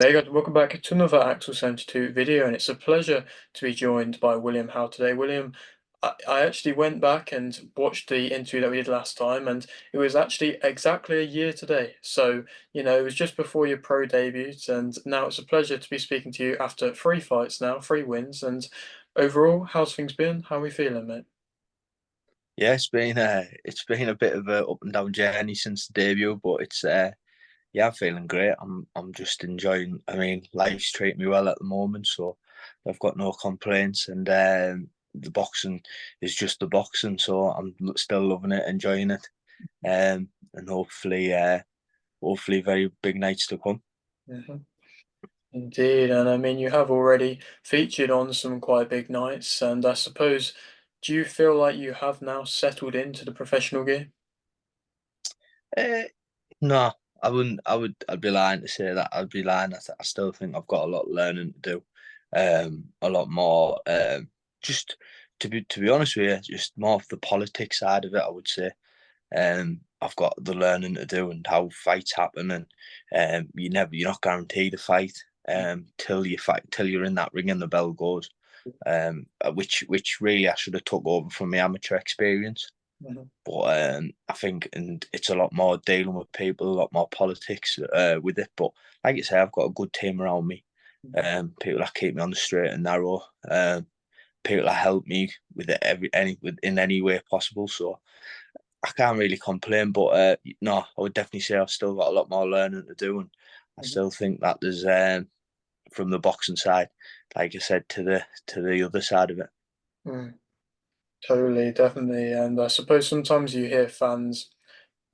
Hey guys, welcome back to another Axel 72 video, and it's a pleasure to be joined by William Howe today. William, I actually went back and watched the interview that we did last time, and it was actually exactly a year today. So, it was just before your pro debut, and now it's a pleasure to be speaking to you after three fights now, three wins, and overall, how's things been? How are we feeling, mate? Yeah, it's been a bit of a up and down journey since the debut, but it's yeah, I'm feeling great. I'm just enjoying. I mean, life's treating me well at the moment, so I've got no complaints. And the boxing is just the boxing, so I'm still loving it, enjoying it, and hopefully very big nights to come. hmm Indeed, and I mean, you have already featured on some quite big nights, and I suppose, do you feel like you have now settled into the professional game? Uh, no, I wouldn't. I'd be lying to say that. I'd be lying. I still think I've got a lot of learning to do. A lot more. Just to be honest with you, just more of the politics side of it. I would say. I've got the learning to do and how fights happen, and you're not guaranteed a fight till you're in that ring and the bell goes. Which really I should have took over from my amateur experience. Mhm. But I think, and it's a lot more dealing with people, a lot more politics with it. But like I say, I've got a good team around me. People that keep me on the straight and narrow. People that help me with it in any way possible. So I can't really complain. But no, I would definitely say I've still got a lot more learning to do, and I Mhm. still think that there's from the boxing side, like I said, to the other side of it. Mm, totally, definitely. And I suppose sometimes you hear fans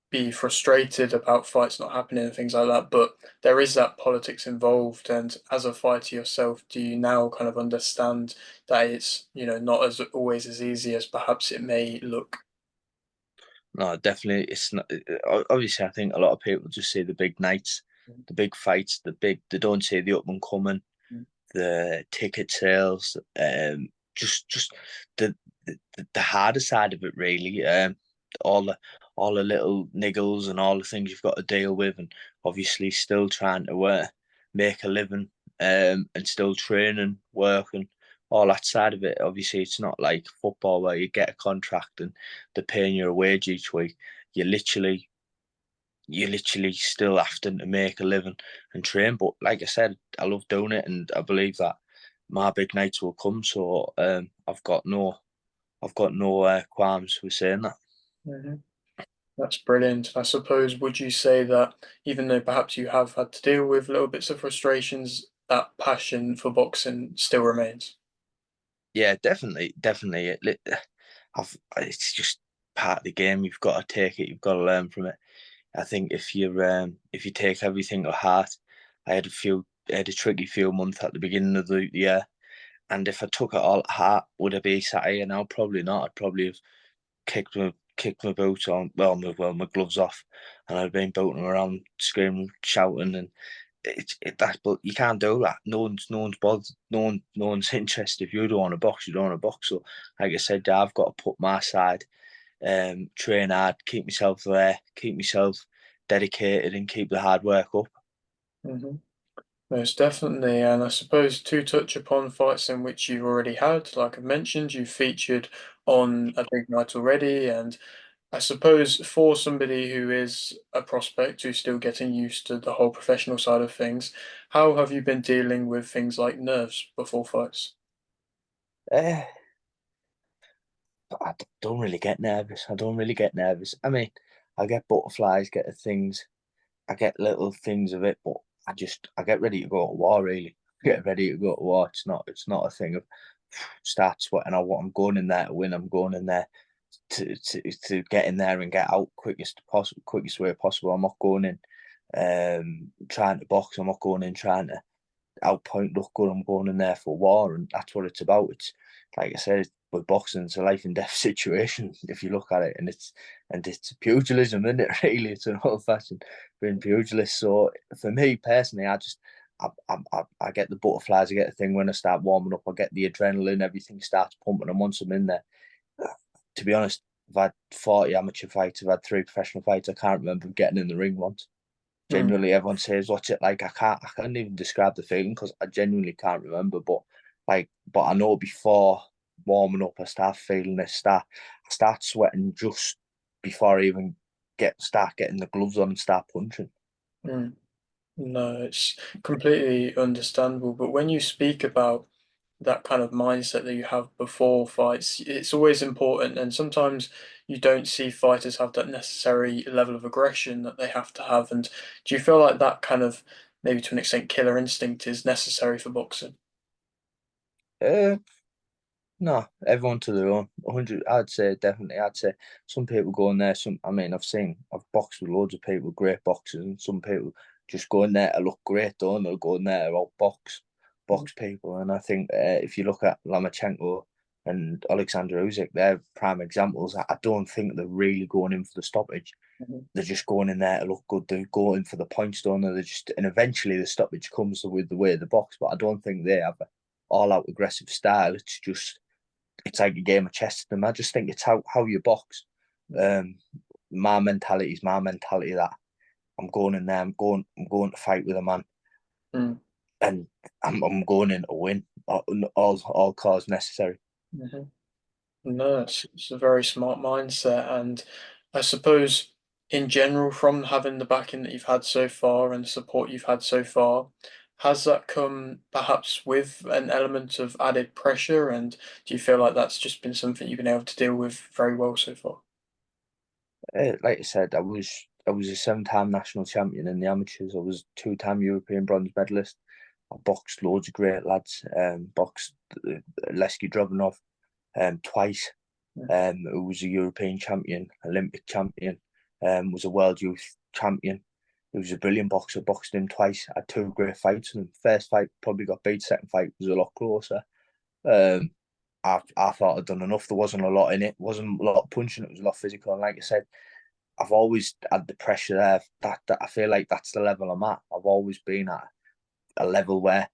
be frustrated about fights not happening and things like that, but there is that politics involved. And as a fighter yourself, do you now kind of understand that it's, not as always as easy as perhaps it may look? No, definitely. It's not. Obviously, I think a lot of people just see the big nights, the big fights, They don't see the up and coming, Mhm. the ticket sales, just the the harder side of it, really. All the all the little niggles and all the things you've got to deal with, and obviously still trying to make a living, and still training, working, all that side of it. Obviously, it's not like football where you get a contract and they're paying you a wage each week. You literally you're literally still having to make a living and train. But like I said, I love doing it, and I believe that my big nights will come. So I've got no qualms with saying that. Mhm. That's brilliant. I suppose, would you say that even though perhaps you have had to deal with little bits of frustrations, that passion for boxing still remains? Yeah, definitely. It's just part of the game. You've got to take it. You've got to learn from it. I think if you take everything to heart, I had a tricky few months at the beginning of the year, and if I took it all to heart, would I be sat here now? Probably not. I'd probably have kicked my boots on, my gloves off, and I'd been booting around, screaming, shouting, and but you can't do that. No one's bothered. No one's interested. If you don't want to box, you don't want to box. So, like I said, I've got to put my side, train hard, keep myself there, keep myself dedicated, and keep the hard work up. Hmm. Most definitely, and I suppose to touch upon fights in which you've already had, like I've mentioned, you've featured on a big night already, and I suppose for somebody who is a prospect who's still getting used to the whole professional side of things, how have you been dealing with things like nerves before fights? Uh, I don't really get nervous. I don't really get nervous. I mean, I get butterflies, get the things, I get little things of it, but I get ready to go to war. Really, get ready to go to war. It's not a thing of start sweating. I want. I'm going in there to win. I'm going in there to get in there and get out quickest way possible. I'm not going in trying to box. I'm not going in trying to outpoint look good. I'm going in there for war, and that's what it's about. It's like I said, with boxing, it's a life and death situation if you look at it, and it's pugilism, isn't it? Really, it's an old fashioned being pugilist. So for me personally, I get the butterflies, I get the thing when I start warming up, I get the adrenaline, everything starts pumping, and once I'm in there, to be honest, I've had 40 amateur fights, I've had 3 professional fights. I can't remember getting in the ring once. Mm, Genuinely, everyone says, "What's it like?" I can't even describe the feeling because I genuinely can't remember. But I know before warming up, I start feeling this. I start sweating just before I even start getting the gloves on and start punching. mm. No, it's completely understandable. But when you speak about that kind of mindset that you have before fights, it's always important. And sometimes you don't see fighters have that necessary level of aggression that they have to have. And do you feel like that kind of, maybe to an extent, killer instinct is necessary for boxing? Uh, No, everyone to their own. 100, I'd say definitely. I'd say some people go in there. I mean, I've boxed with loads of people, great boxers, and some people just go in there to look great, don't they? They'll go in there to Mhm, box people. And I think if you look at Lomachenko and Alexander Usyk, they're prime examples. I don't think they're really going in for the stoppage. mhm, They're just going in there to look good. They're going for the points, don't they? And eventually the stoppage comes with the way of the box. But I don't think they have an all-out aggressive style. It's like a game of chess to them. I just think it's how you box. Um, my mentality is my mentality that I'm going in there. I'm going to fight with a man, mm, and I'm going in to win. All cause necessary. mhm. No, it's a very smart mindset, and I suppose in general, from having the backing that you've had so far and the support you've had so far, has that come perhaps with an element of added pressure? And do you feel like that's just been something you've been able to deal with very well so far? Like I said, I was a 7-time national champion in the amateurs. I was 2-time European bronze medalist. I boxed loads of great lads. Boxed Lesky Drobunov twice. Mm, Who was a European champion, Olympic champion, was a world youth champion. He was a brilliant boxer, boxed him twice, had two great fights. And first fight probably got beat, second fight was a lot closer. Um, I thought I'd done enough. There wasn't a lot in it. Wasn't a lot of punching, it was a lot physical. And like I said, I've always had the pressure there. That I feel like that's the level I'm at. I've always been at a level where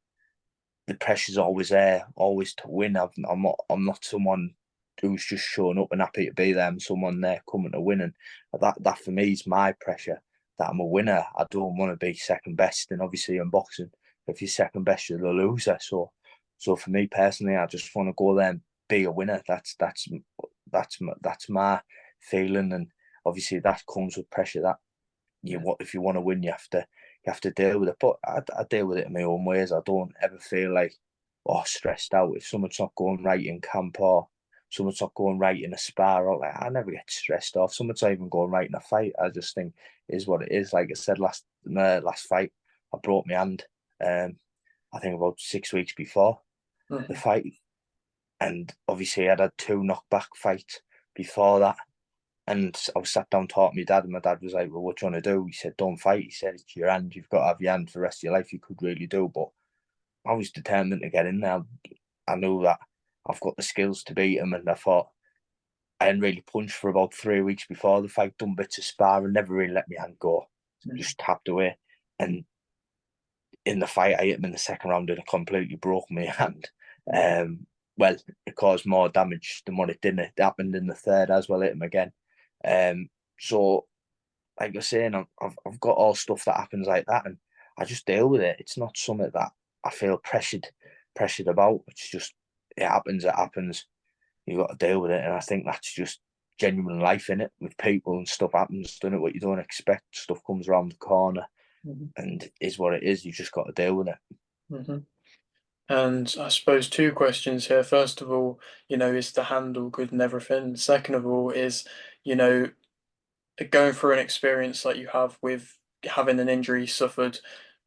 the pressure's always there, always to win. I'm not someone who's just showing up and happy to be there. I'm someone there coming to win, and that for me is my pressure. That I'm a winner. I don't want to be second best, and obviously in boxing, if you're second best, you're the loser. So for me personally, I just want to go there and be a winner. That's my feeling, and obviously that comes with pressure. That mm, if you want to win, you have to deal with it. But I deal with it in my own ways. I don't ever feel like stressed out if something's not going right in camp or something's not going right in a spar. Or like I never get stressed off. Something's not even going right in a fight. I just think it is what it is. Like I said last fight, I broke my hand. Um, I think about 6 weeks before the mhm, fight, and obviously I'd had two knockback fights before that. And I was sat down talking to my dad, and my dad was like, "Well, what do you want to do?" He said, "Don't fight." He said, "It's your hand. You've got to have your hand for the rest of your life. You could really do." But I was determined to get in there. I knew that I've got the skills to beat him, and I thought I hadn't really punched for about 3 weeks before the fight. Done bits of sparring, never really let my hand go. mhm, Just tapped away, and in the fight, I hit him in the second round, and it completely broke my hand. mhm, Um, well, it caused more damage than what it didn't. It happened in the third as well. Hit him again. So like you're saying, I've got all stuff that happens like that, and I just deal with it. It's not something that I feel pressured about. It's just it happens. It happens. You got to deal with it, and I think that's just genuine life in it with people and stuff happens. Doing it what you don't expect. Stuff comes around the corner, mhm, and is what it is. You just got to deal with it. mhm. And I suppose two questions here. First of all, is the handle good and everything? Second of all, is, you know, going through an experience like you have with having an injury suffered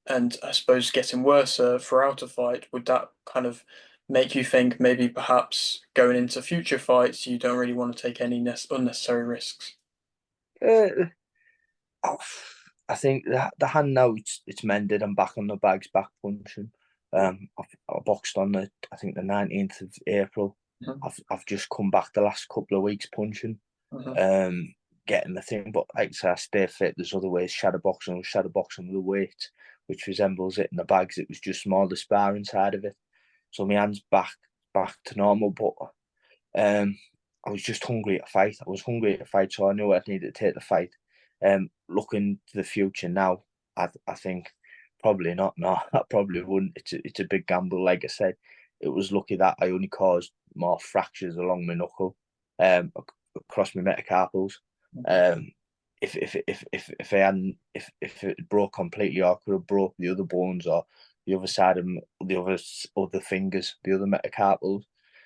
and I suppose getting worse throughout a fight, would that kind of make you think maybe perhaps going into future fights you don't really want to take any unnecessary risks? Uh, Oh, I think the hand now it's mended. I'm back on the bags, back punching. I boxed on I think the 19th of April. Mhm, I've just come back the last couple of weeks punching, mhm, um, getting the thing. But like I say, I stay fit. There's other ways. Shadow boxing with the weight, which resembles it in the bags. It was just more the sparring side of it. So my hands back to normal. But um, I was just hungry to fight. I was hungry to fight, so I knew I needed to take the fight. Looking to the future now, I think probably not. No, I probably wouldn't. It's a big gamble. Like I said, it was lucky that I only caused more fractures along my knuckle, across my metacarpals. Um, if I hadn't if it broke completely, I could have broke the other bones or the other side of the other fingers, the other metacarpals.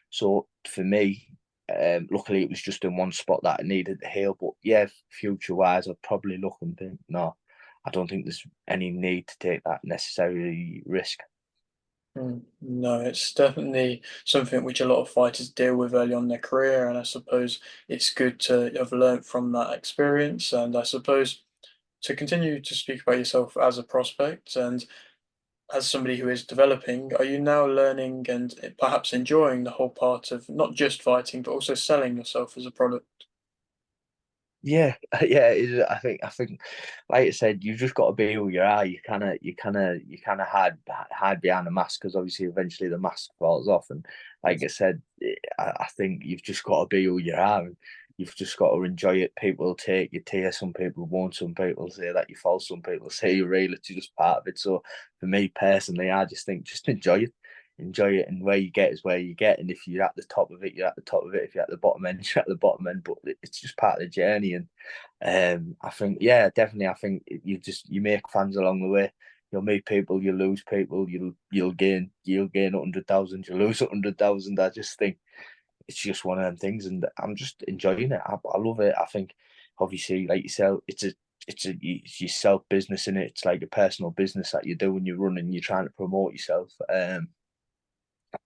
So for me, luckily it was just in one spot that I needed to heal. But yeah, future wise, I'd probably look and think, no, I don't think there's any need to take that necessary risk. No, it's definitely something which a lot of fighters deal with early on in their career, and I suppose it's good to have learnt from that experience. And I suppose to continue to speak about yourself as a prospect and as somebody who is developing, are you now learning and perhaps enjoying the whole part of not just fighting, but also selling yourself as a product? Yeah, yeah. I think, like I said, you've just got to be who you are. You kind of hide behind a mask because obviously eventually the mask falls off. And like I said, I think you've just got to be who you are. And you've just got to enjoy it. People will take your tear. Some people won't. Some people say that you're false. Some people say you're real. It's just part of it. So for me personally, I just think just enjoy it. Enjoy it, and where you get is where you get. And if you're at the top of it, you're at the top of it. If you're at the bottom end, you're at the bottom end. But it's just part of the journey. And I think, yeah, definitely. I think you make fans along the way. You'll meet people, you lose people, you'll gain 100,000, you lose 100,000. I just think it's just one of them things, and I'm just enjoying it. I love it. I think obviously, like you said, it's your self business in it. It's like a personal business that you do when you're running. You're trying to promote yourself.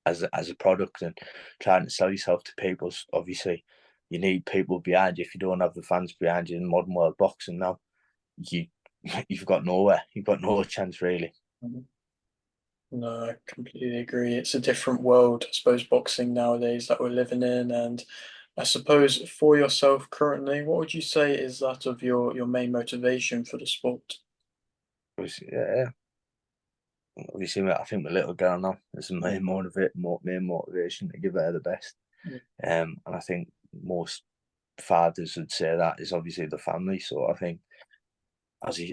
As a product and trying to sell yourself to people. Obviously, you need people behind you. If you don't have the fans behind you in modern world boxing now, you you've got nowhere. You've got no chance really. Mhm. No, I completely agree. It's a different world, I suppose, boxing nowadays that we're living in. And I suppose for yourself currently, what would you say is that of your main motivation for the sport? Yeah, obviously, I think my little girl now is the main motivation to give her the best. Mm, And I think most fathers would say that is obviously the family. So I think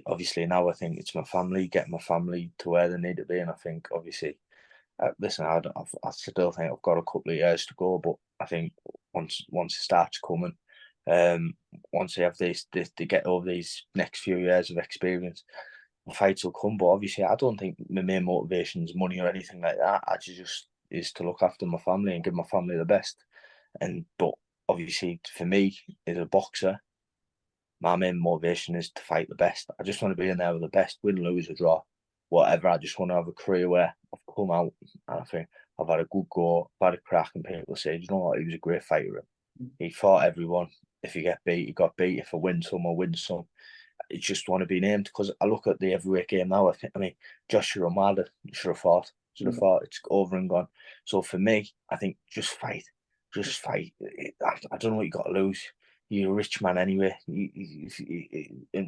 obviously now I think it's my family, getting my family to where they need to be, and I think obviously listen, I still think I've got a couple of years to go, but I think once it starts coming, um, once they have they get over these next few years of experience, the fights will come. But obviously, I don't think my main motivation is money or anything like that. I just is to look after my family and give my family the best. And but obviously, for me as a boxer, my main motivation is to fight the best. I just want to be in there with the best, win, lose, or draw, whatever. I just want to have a career where I've come out and I think I've had a good go, I've had a crack, and people say, you know what, he was a great fighter. mm, He fought everyone. If you get beat, you got beat. If I win some, I win some. I just want to be named because I look at the heavyweight game now. I mean, Joshua Wilder should have fought. Should have mm, fought. It's over and gone. So for me, I think just fight. mm. Just fight. I don't know what you got to lose. You're a rich man anyway.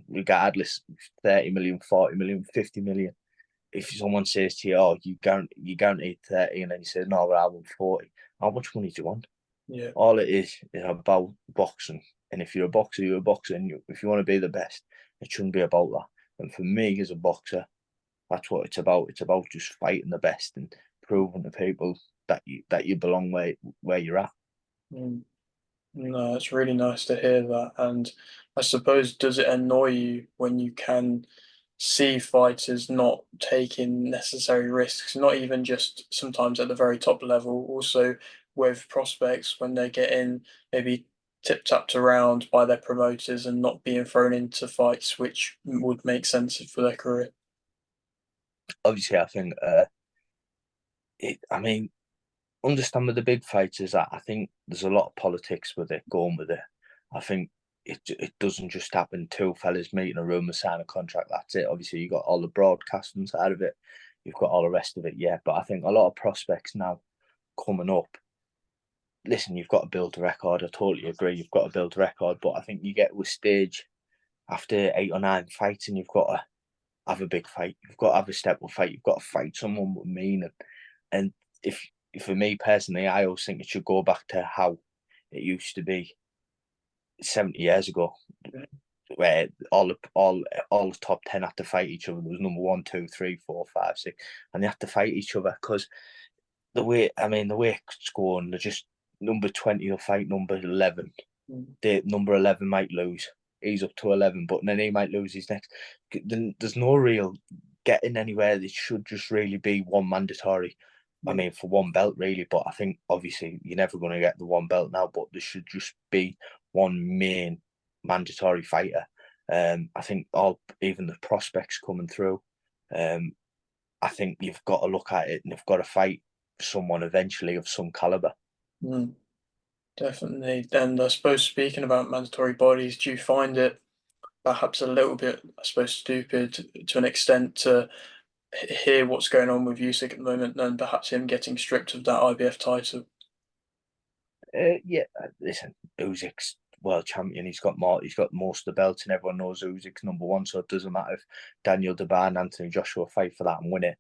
Regardless, 30 million, 40 million, 50 million. If someone says to you, "Oh, you guaranteed 30," and then you say, "No, but I want 40," how much money do you want? Yeah. All it is about boxing. And if you're a boxer, you're a boxer. And if you want to be the best, it shouldn't be about that. And for me, as a boxer, that's what it's about. It's about just fighting the best and proving to people that you belong where you're at. Mm. No, it's really nice to hear that. And I suppose, does it annoy you when you can see fighters not taking necessary risks, not even just sometimes at the very top level, also with prospects when they get in, maybe tip tapped around by their promoters and not being thrown into fights which would make sense for their career? Obviously, I think, I mean, understand with the big fighters that I think there's a lot of politics with it, going with it. I think it doesn't just happen. Two fellas meet in a room and sign a contract. That's it. Obviously, you got all the broadcasting side of it. You've got all the rest of it. Yeah, but I think a lot of prospects now coming up. Listen, you've got to build a record. I totally agree. You've got to build a record, but I think you get to a stage after 8 or 9 fights, and you've got to have a big fight. You've got to have a step up fight. You've got to fight someone with meaning. And if for me personally, I always think it should go back to how it used to be 70 years ago. where all the top 10 had to fight each other. There was number one, two, three, four, five, six, and they had to fight each other because the way it's going, they're just number 20 will fight number 11. Mm. The number 11 might lose. He's up to 11, but then he might lose his next. Then there's no real getting anywhere. It should just really be one mandatory. I Mm. mean, for one belt, really. But I think obviously you're never going to get the one belt now. But there should just be one main mandatory fighter. I think even the prospects coming through. Um, I think you've got to look at it and you've got to fight someone eventually of some caliber. Mm. Definitely. And I suppose speaking about mandatory bodies, do you find it perhaps a little bit, I suppose, stupid to an extent to hear what's going on with Usyk at the moment and perhaps him getting stripped of that IBF title? Yeah, listen, Usyk's world champion. He's got more. He's got most of the belts, and everyone knows Usyk's number one. So it doesn't matter if Daniel Dubois and Anthony Joshua fight for that and win it.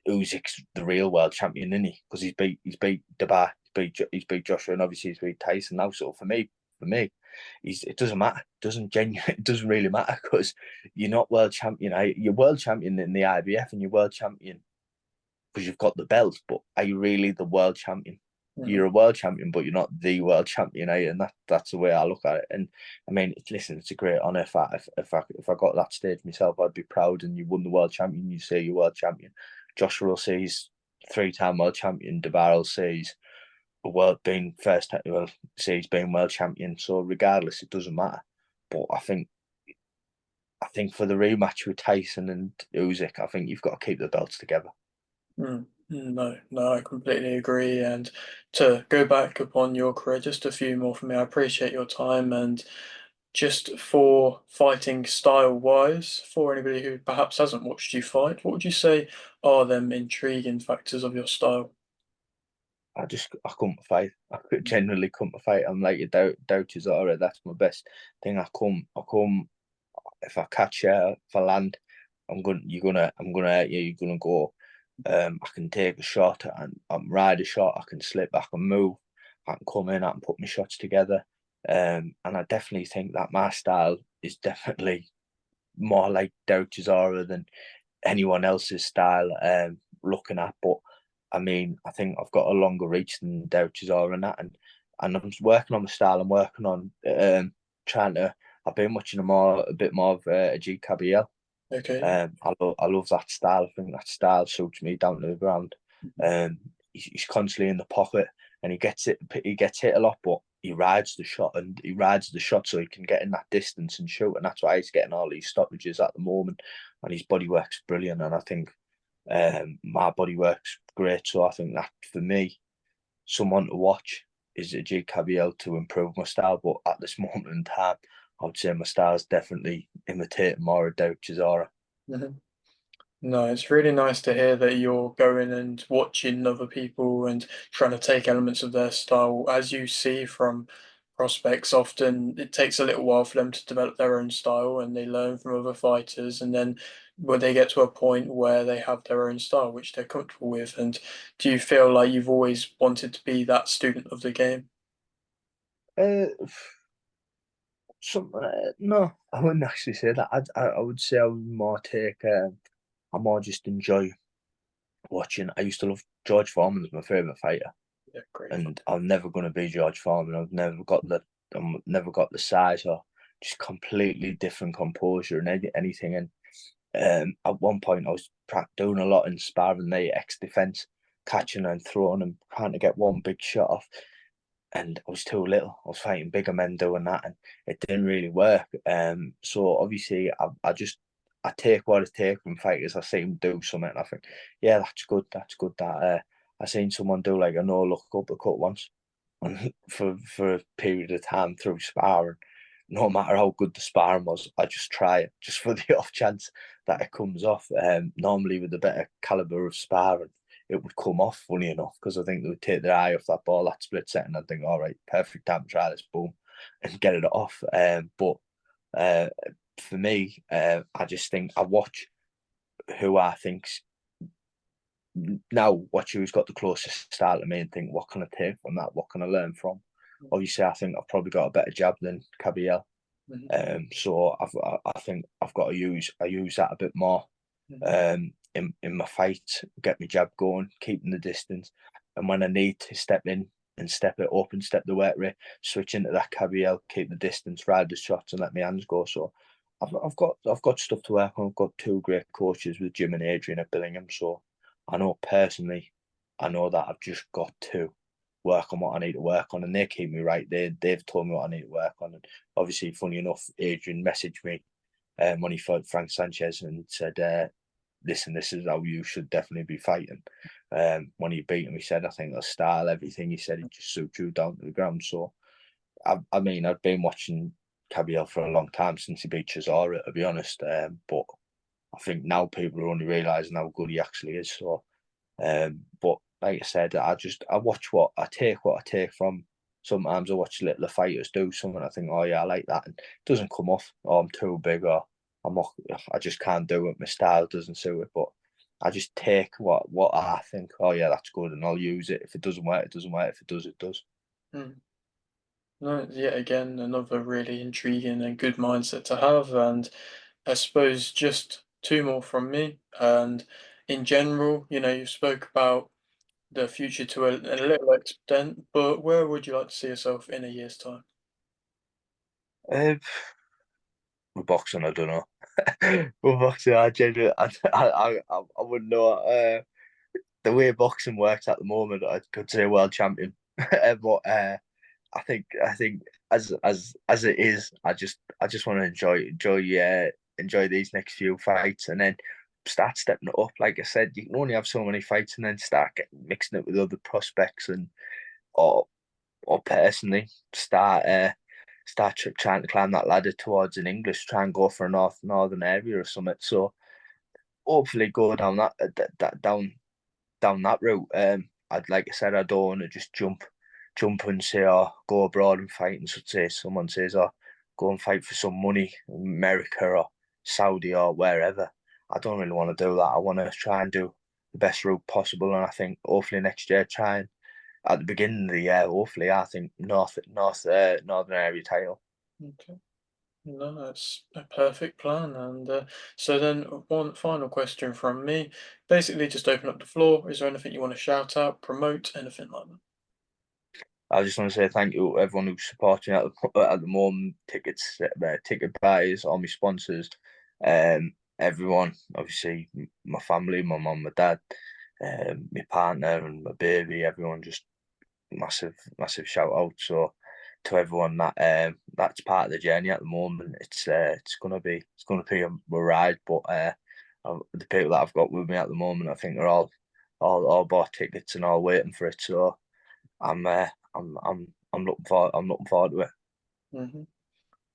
Usyk's the real world champion, isn't he? Because he's beat Dubois, he's beat Joshua, and obviously he's beat Tyson now. So for me, it doesn't matter. It doesn't really matter because you're not world champion. You're world champion in the IBF, and you're world champion because you've got the belt. But are you really the world champion? Mhm. You're a world champion, but you're not the world champion, eh? And that's the way I look at it. And I mean, listen, it's a great honor. If I got that stage myself, I'd be proud. And you won the world champion, you say you're world champion. Joshua will say he's 3-time world champion. Debar will say he's a world being first time. Well, say he's been world champion. So regardless, it doesn't matter. But I think for the rematch with Tyson and Usyk, I think you've got to keep the belts together. Mm. No, no, I completely agree. And to go back upon your career, just a few more from me. I appreciate your time and just for fighting style wise, for anybody who perhaps hasn't watched you fight, what would you say are them intriguing factors of your style? I couldn't fight. I could genuinely couldn't fight. I'm like your doubt CHISORA. That's my best thing. I come if I catch you, if I land, I'm gonna hurt you, you're gonna go. I can take a shot and I can ride a shot, I can slip, I can move, I can come in, I can put my shots together. And I definitely think that my style is definitely more like Doubt CHISORA than anyone else's style looking at. But I mean, I think I've got a longer reach than Doubt CHISORA and that, and I'm working on the style. I'm working on trying to. I've been watching a bit more of a GKBL. Okay. I love that style. I think that style suits me down to the ground. Mhm. He's constantly in the pocket and he gets it. He gets hit a lot, but he rides the shot and he rides the shot so he can get in that distance and shoot. And that's why he's getting all these stoppages at the moment. And his body works brilliant. And I think my body works great. So I think that for me, someone to watch is a GKBL to improve my style. But at this moment in time, I would say my style is definitely imitating more of Doubt CHISORA. Mhm. No, it's really nice to hear that you're going and watching other people and trying to take elements of their style. As you see from prospects, often it takes a little while for them to develop their own style and they learn from other fighters. And then when they get to a point where they have their own style, which they're comfortable with. And do you feel like you've always wanted to be that student of the game? Uh, no, I wouldn't actually say that. I would say I would more take. I more just enjoy watching. I used to love George Foreman as my favorite fighter, Yeah, great. and I'm never going to be George Foreman. I've never got the size or just completely different composure and anything. And at one point, I was doing a lot in sparring the X defense, catching and throwing and trying to get one big shot off. And I was too little. I was fighting bigger men doing that, and it didn't really work. So obviously, I take what I take from fighters. I see them do something, and I think, yeah, that's good. That's good. That I seen someone do like a no look uppercut once, and for a period of time through sparring. No matter how good the sparring was, I just try it just for the off chance that it comes off. Normally with a better caliber of sparring, it would come off, funny enough, because I think they would take their eye off that ball, that split second, and think, all right, perfect time to try this, boom, and get it off. But uh, for me, I just think I watch who I think's now watch who's got the closest style to me and think, what can I take from that? What can I learn from? Obviously, I think I've probably got a better jab than Cabiel. Mhm, So I think I've got to use that a bit more mhm, in my fight, get my jab going, keeping the distance, and when I need to step in and step it up and step the weight rate, switch into that KBL, keep the distance, ride the shots, and let my hands go. So I've got stuff to work on. I've got two great coaches with Jim and Adrian at Billingham. So I know personally, I know that I've just got to work on what I need to work on, and they keep me right. They've told me what I need to work on, and obviously, funny enough, Adrian messaged me when he fought Frank Sanchez and said, "Listen, this is how you should definitely be fighting." When he beat him, he said, "I think the style, everything," he said, it just suits you down to the ground. So, I mean, I've been watching Cabiel for a long time since he beat Chisora, to be honest. But I think now people are only realising how good he actually is. So, but like I said, I watch what I take from. Sometimes I watch little fighters do something. I think, oh yeah, I like that, and it doesn't come off. Or I'm too big, or I'm not, I just can't do it. My style doesn't suit it. But I just take what I think. Oh yeah, that's good, and I'll use it. If it doesn't work, it doesn't work. If it does, it does. mm. No, yet again, another really intriguing and good mindset to have. And I suppose just two more from me. And in general, you spoke about the future to a little extent, but where would you like to see yourself in a year's time? Uh, with boxing, I don't know. With boxing, I genuinely, I wouldn't know. The way boxing works at the moment, I could say world champion. But I think as it is, I just want to enjoy these next few fights, and then start stepping it up. Like I said, you can only have so many fights, and then start mixing it with other prospects, and or or personally trying to climb that ladder towards an English, try and go for a northern area or something. So hopefully go down down that route. I'd like I said, I don't want to just jump and say, oh, go abroad and fight. And so say someone says, oh, go and fight for some money in America or Saudi or wherever. I don't really want to do that. I want to try and do the best route possible. And I think hopefully next year, try and at the beginning of the year, hopefully, I think northern area title. Okay. No, that's a perfect plan. And so then one final question from me. Basically, just open up the floor. Is there anything you want to shout out, promote, anything like that? I just want to say thank you to everyone who's supporting at the moment, ticket buyers, all my sponsors, everyone, obviously my family, my mum, my dad, my partner and my baby, everyone just massive shout out. So to everyone that's part of the journey at the moment, it's gonna be a ride, but the people that I've got with me at the moment, I think they're all bought tickets and all waiting for it. So I'm uh, I'm looking forward to it. Hmm.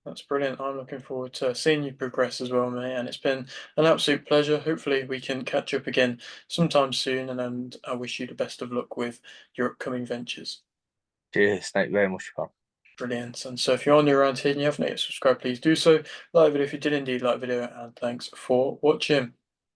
That's brilliant. I'm looking forward to seeing you progress as well, mate. And it's been an absolute pleasure. Hopefully, we can catch up again sometime soon. And I wish you the best of luck with your upcoming ventures. Cheers, thank you very much, pal. Brilliant. And so, if you're new around here and you haven't yet subscribed, please do so. Like the video if you did indeed like the video, and thanks for watching.